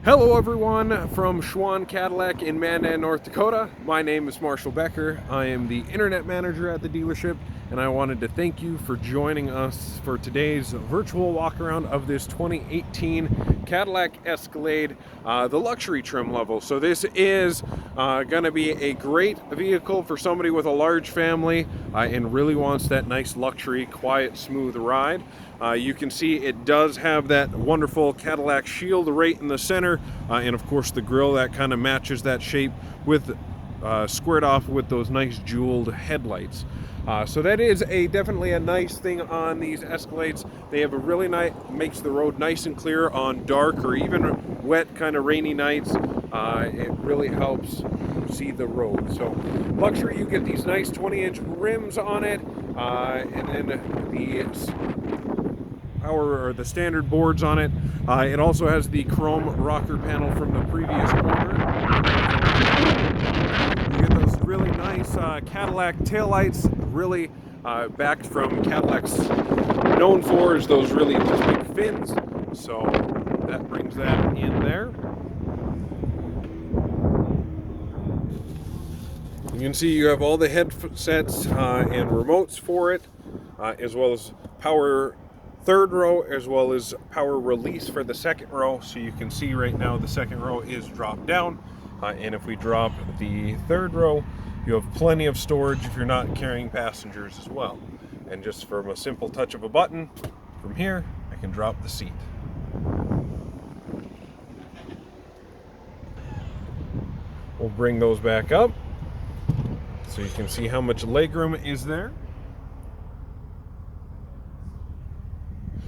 Hello everyone from Schwann Cadillac in Mandan, North Dakota. My name is Marshall Becker. I am the internet manager at the dealership, and I wanted to thank you for joining us for today's virtual walk around of this 2018 Cadillac Escalade, the luxury trim level. So this is going to be a great vehicle for somebody with a large family and really wants that nice luxury, quiet, smooth ride. You can see it does have that wonderful Cadillac Shield right in the center, and of course the grille that kind of matches that shape with squared off with those nice jeweled headlights. So that is definitely a nice thing on these Escalades. They have a really nice, makes the road nice and clear on dark or even wet kind of rainy nights. It really helps see the road. So luxury, you get these nice 20-inch rims on it, and then the standard boards on it. It also has the chrome rocker panel from the previous owner. You get those really nice Cadillac taillights, really backed from Cadillac's known for is those really just big fins. So that brings that in there. You can see you have all the headsets and remotes for it, as well as power third row, as well as power release for the second row. So you can see right now the second row is dropped down, and if we drop the third row, you have plenty of storage if you're not carrying passengers as well. And just from a simple touch of a button from here, I can drop the seat. We'll bring those back up so you can see how much legroom is there.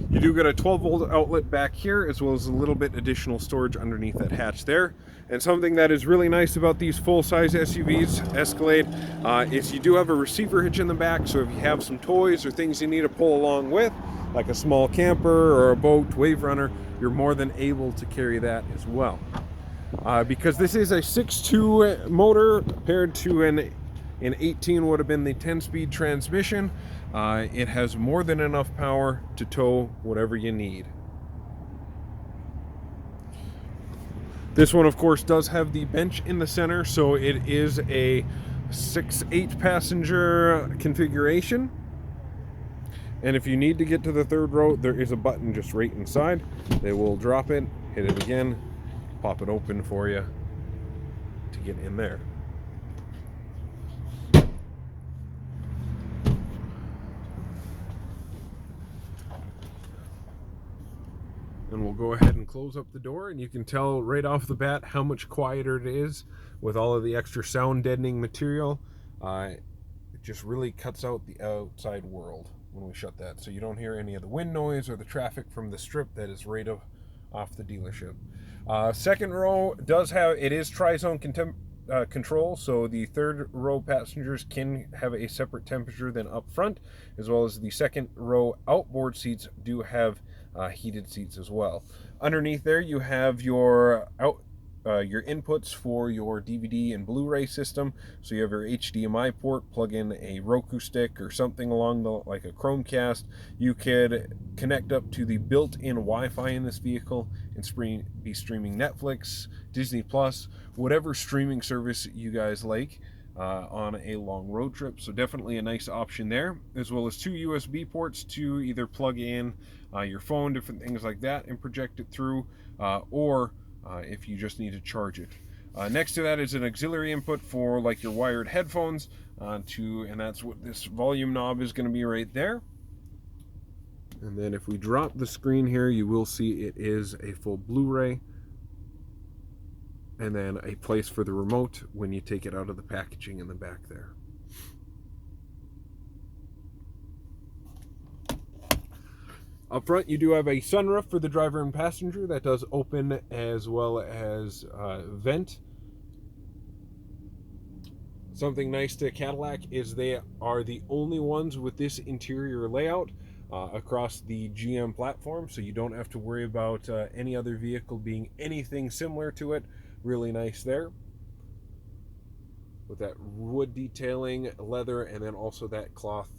You do get a 12-volt outlet back here, as well as a little bit additional storage underneath that hatch there. And something that is really nice about these full-size SUVs, Escalade, is you do have a receiver hitch in the back, so if you have some toys or things you need to pull along with, like a small camper or a boat, wave runner, you're more than able to carry that as well. Because this is a 6.2 motor paired to an 18 would have been the 10-speed transmission. It has more than enough power to tow whatever you need. This one, of course, does have the bench in the center, so it is a 6-8 passenger configuration. And if you need to get to the third row, there is a button just right inside. They will drop it, hit it again, pop it open for you to get in there. And we'll go ahead and close up the door, and you can tell right off the bat how much quieter it is with all of the extra sound deadening material. It just really cuts out the outside world when we shut that, so you don't hear any of the wind noise or the traffic from the strip that is right off the dealership. Second row does have, it is tri-zone control, so the third row passengers can have a separate temperature than up front, as well as the second row outboard seats do have heated seats as well. Underneath there you have your inputs for your DVD and Blu-ray system. So you have your HDMI port, plug in a Roku stick or something along like a Chromecast. You could connect up to the built-in Wi-Fi in this vehicle and be streaming Netflix, Disney Plus, whatever streaming service you guys like on a long road trip. So definitely a nice option there, as well as 2 USB ports to either plug in your phone, different things like that, and project it through, or if you just need to charge it. Next to that is an auxiliary input for like your wired headphones, and that's what this volume knob is going to be right there. And then if we drop the screen here, you will see it is a full Blu-ray, and then a place for the remote when you take it out of the packaging in the back there. Up front, you do have a sunroof for the driver and passenger that does open, as well as vent. Something nice to Cadillac is they are the only ones with this interior layout across the GM platform, so you don't have to worry about any other vehicle being anything similar to it. Really nice there, with that wood detailing, leather, and then also that cloth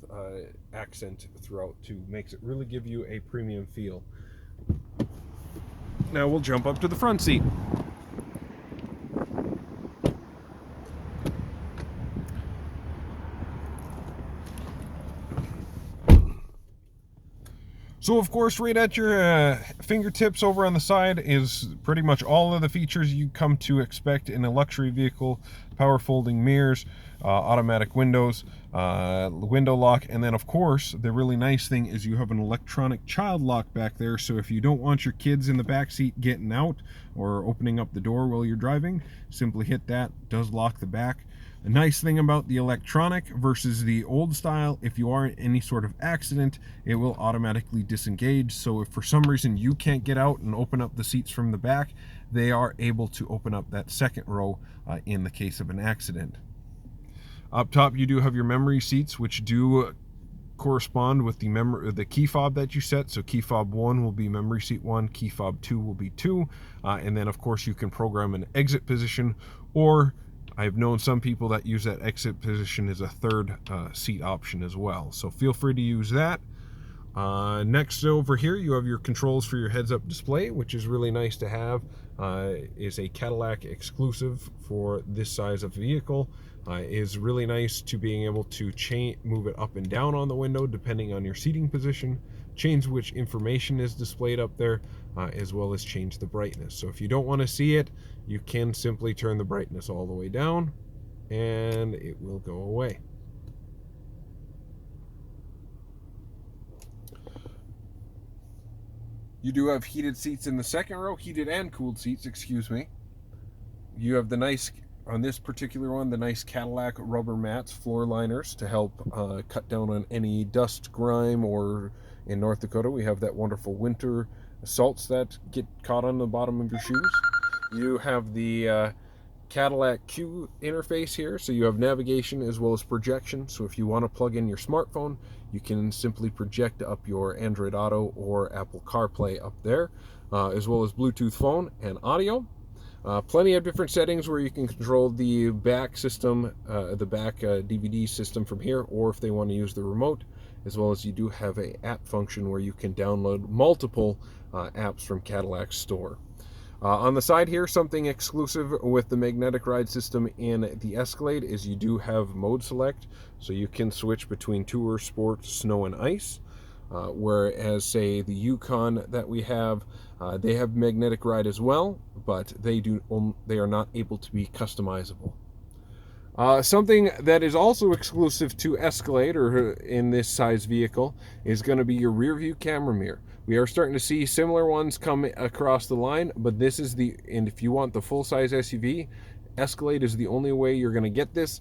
accent throughout too. Makes it really give you a premium feel. Now we'll jump up to the front seat. So of course, right at your fingertips over on the side is pretty much all of the features you come to expect in a luxury vehicle. Power folding mirrors, automatic windows, window lock, and then of course the really nice thing is you have an electronic child lock back there, so if you don't want your kids in the back seat getting out or opening up the door while you're driving, simply hit that. It does lock the back. The nice thing about the electronic versus the old style, if you are in any sort of accident, it will automatically disengage. So if for some reason you can't get out and open up the seats from the back, they are able to open up that second row in the case of an accident. Up top, you do have your memory seats, which do correspond with the key fob that you set. So key fob 1 will be memory seat 1, key fob 2 will be 2, and then of course you can program an exit position, or I've known some people that use that exit position as a third seat option as well. So feel free to use that. Next over here, you have your controls for your heads-up display, which is really nice to have. Is a Cadillac exclusive for this size of vehicle. Is really nice to being able to move it up and down on the window depending on your seating position, change which information is displayed up there, as well as change the brightness. So if you don't want to see it, you can simply turn the brightness all the way down and it will go away. You do have heated seats in the second row, heated and cooled seats, excuse me. You have the nice, on this particular one, the nice Cadillac rubber mats, floor liners, to help cut down on any dust, grime, or in North Dakota, we have that wonderful winter salts that get caught on the bottom of your shoes. You have the Cadillac Q interface here, so you have navigation as well as projection. So if you want to plug in your smartphone, you can simply project up your Android Auto or Apple CarPlay up there, as well as Bluetooth phone and audio. Plenty of different settings where you can control the back system, the back DVD system from here, or if they want to use the remote, as well as you do have a app function where you can download multiple apps from Cadillac's store. On the side here, something exclusive with the magnetic ride system in the Escalade is you do have mode select, so you can switch between tour, sport, snow, and ice. Whereas, say, the Yukon that we have, they have magnetic ride as well, but they are not able to be customizable. Something that is also exclusive to Escalade, or in this size vehicle, is going to be your rear view camera mirror. We are starting to see similar ones come across the line, but this is and if you want the full-size SUV, Escalade is the only way you're going to get this,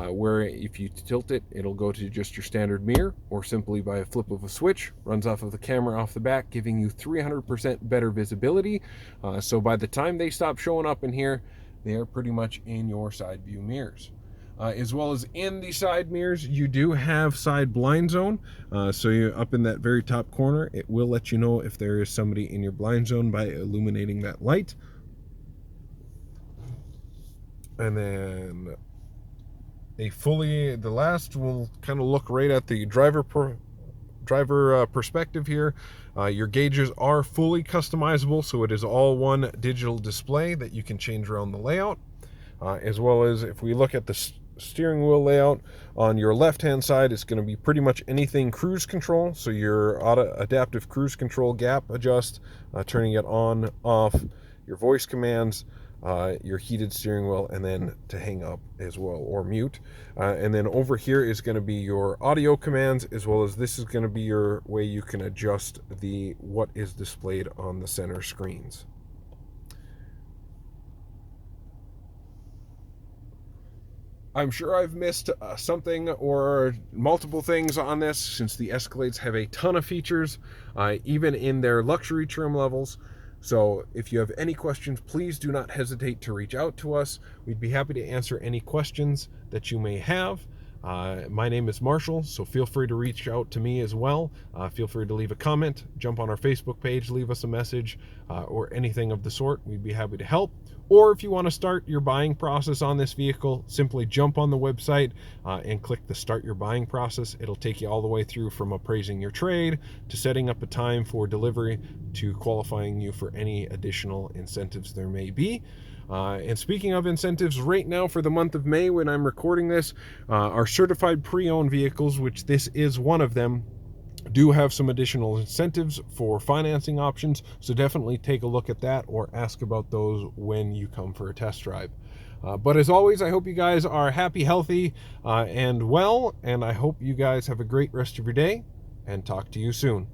where if you tilt it, it'll go to just your standard mirror, or simply by a flip of a switch, runs off of the camera off the back, giving you 300% better visibility. So by the time they stop showing up in here, they are pretty much in your side view mirrors. As well as in the side mirrors, you do have side blind zone. So you're up in that very top corner. It will let you know if there is somebody in your blind zone by illuminating that light. And then the last will kind of look right at the driver perspective here. Your gauges are fully customizable, so it is all one digital display that you can change around the layout. As well as if we look at the steering wheel layout, on your left hand side it's going to be pretty much anything cruise control, so your auto adaptive cruise control, gap adjust, turning it on, off, your voice commands, your heated steering wheel, and then to hang up as well, or mute. And then over here is going to be your audio commands, as well as this is going to be your way you can adjust what is displayed on the center screens. I'm sure I've missed something or multiple things on this, since the Escalades have a ton of features, even in their luxury trim levels. So if you have any questions, please do not hesitate to reach out to us. We'd be happy to answer any questions that you may have. My name is Marshall, so feel free to reach out to me as well. Feel free to leave a comment, jump on our Facebook page, leave us a message, or anything of the sort. We'd be happy to help. Or if you want to start your buying process on this vehicle, simply jump on the website and click the Start Your Buying Process. It'll take you all the way through from appraising your trade to setting up a time for delivery to qualifying you for any additional incentives there may be. And speaking of incentives, right now for the month of May when I'm recording this, our certified pre-owned vehicles, which this is one of them, do have some additional incentives for financing options, so definitely take a look at that or ask about those when you come for a test drive. But as always, I hope you guys are happy, healthy, and well, and I hope you guys have a great rest of your day, and talk to you soon.